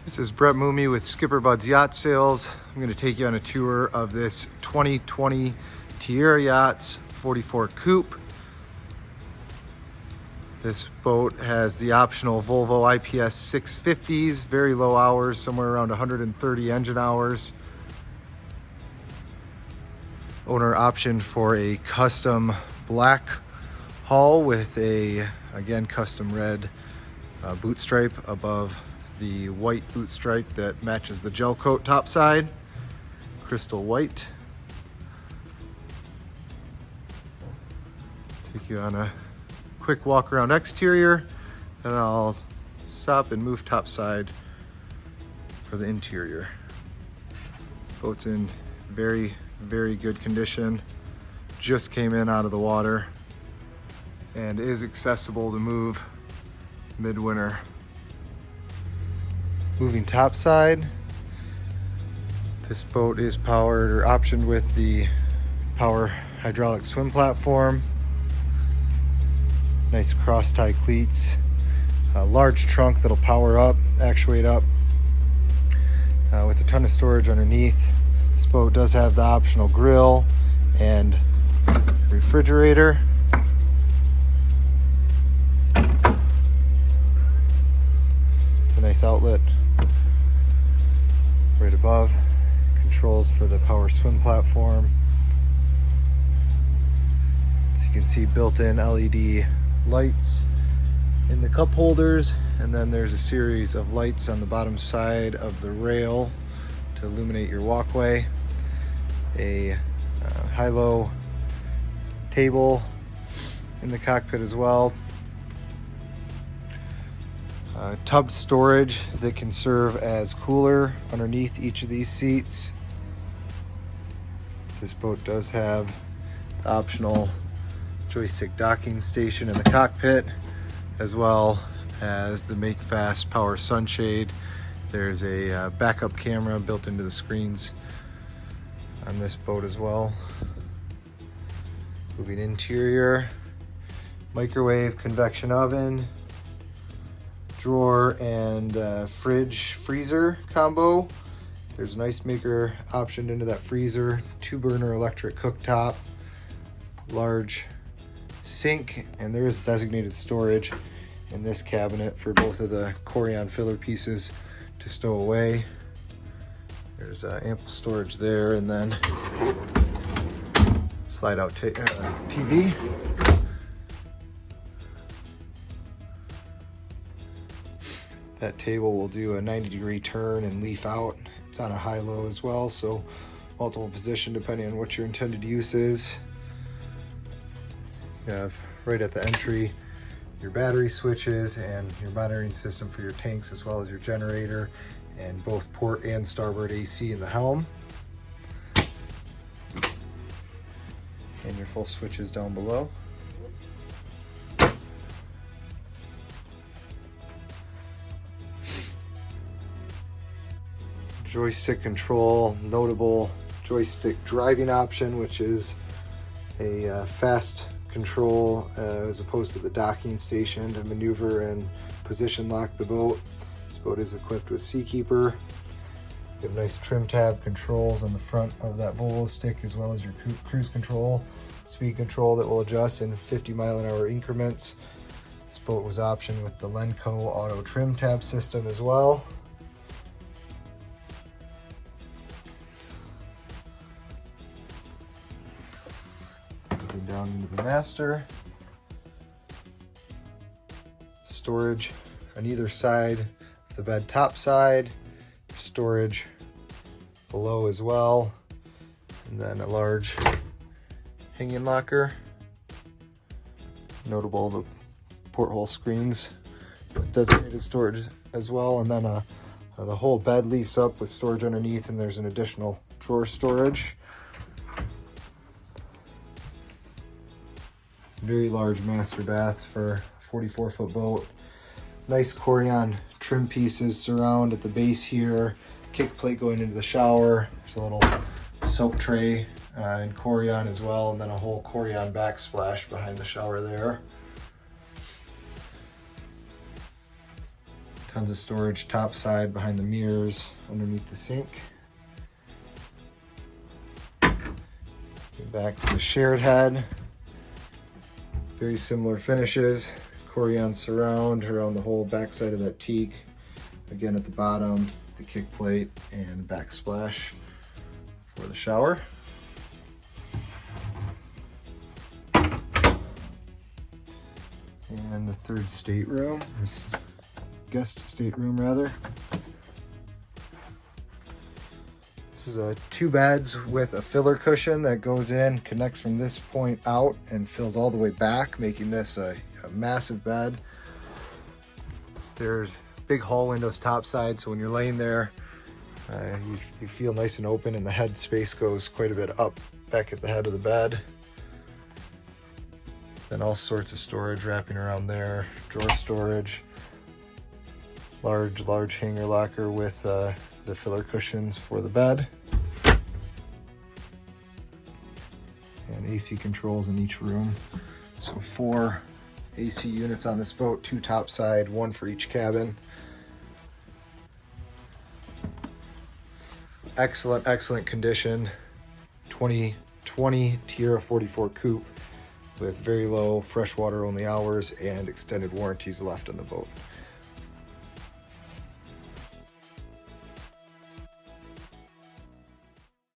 This is Brett Moomey with SkipperBud's Yacht Sales. I'm going to take you on a tour of this 2020 Tiara Yachts 44 Coupe. This boat has the optional Volvo IPS 650s, very low hours, somewhere around 130 engine hours. Owner optioned for a custom black hull with a, again, custom red boot stripe above the white boot stripe that matches the gel coat topside, crystal white. Take you on a quick walk around exterior, then I'll stop and move topside for the interior. Boat's in very, very good condition. Just came in out of the water and is accessible to move midwinter. Moving topside, this boat is powered or optioned with the power hydraulic swim platform. Nice cross tie cleats, a large trunk that'll power up, actuate up with a ton of storage underneath. This boat does have the optional grill and refrigerator. It's a nice outlet right above. Controls for the power swim platform. As you can see, built-in LED lights in the cup holders, and then there's a series of lights on the bottom side of the rail to illuminate your walkway. A high-low table in the cockpit as well. Tub storage that can serve as cooler underneath each of these seats. This boat does have the optional joystick docking station in the cockpit, as well as the make fast power sunshade. There's a backup camera built into the screens on this boat as well. Moving interior, microwave, convection oven, drawer and fridge freezer combo. There's an ice maker optioned into that freezer, 2-burner electric cooktop, large sink, and there is designated storage in this cabinet for both of the Corian filler pieces to stow away. There's ample storage there, and then slide out TV. That table will do a 90-degree turn and leaf out. It's on a high-low as well, so multiple position depending on what your intended use is. You have right at the entry your battery switches and your monitoring system for your tanks, as well as your generator, and both port and starboard AC in the helm. And your full switches down below. Joystick control, notable joystick driving option, which is a fast control as opposed to the docking station to maneuver and position lock the boat. This boat is equipped with Seakeeper. You have nice trim tab controls on the front of that Volvo stick, as well as your cruise control, speed control that will adjust in 50-mile-an-hour increments. This boat was optioned with the Lenco auto trim tab system as well. Moving down into the master. Storage on either side of the bed top side. Storage below as well. And then a large hanging locker. Notable the porthole screens with designated storage as well. And then the whole bed leaves up with storage underneath, and there's an additional drawer storage. Very large master bath for a 44-foot boat. Nice Corian trim pieces surround at the base here. Kick plate going into the shower. There's a little soap tray in Corian as well, and then a whole Corian backsplash behind the shower there. Tons of storage top side, behind the mirrors, underneath the sink. Get back to the shared head. Very similar finishes. Corian surround around the whole back side of that teak. Again at the bottom, the kick plate and backsplash for the shower. And the third stateroom, or guest stateroom rather. This is a 2 beds with a filler cushion that goes in, connects from this point out and fills all the way back, making this a massive bed. There's big hall windows topside, so when you're laying there, you feel nice and open, and the head space goes quite a bit up back at the head of the bed. Then all sorts of storage wrapping around there, drawer storage, large hanger locker with the filler cushions for the bed, and AC controls in each room. So 4 AC units on this boat, 2 topside, 1 for each cabin. Excellent condition. 2020 Tiara 44 coupe with very low freshwater only hours and extended warranties left on the boat.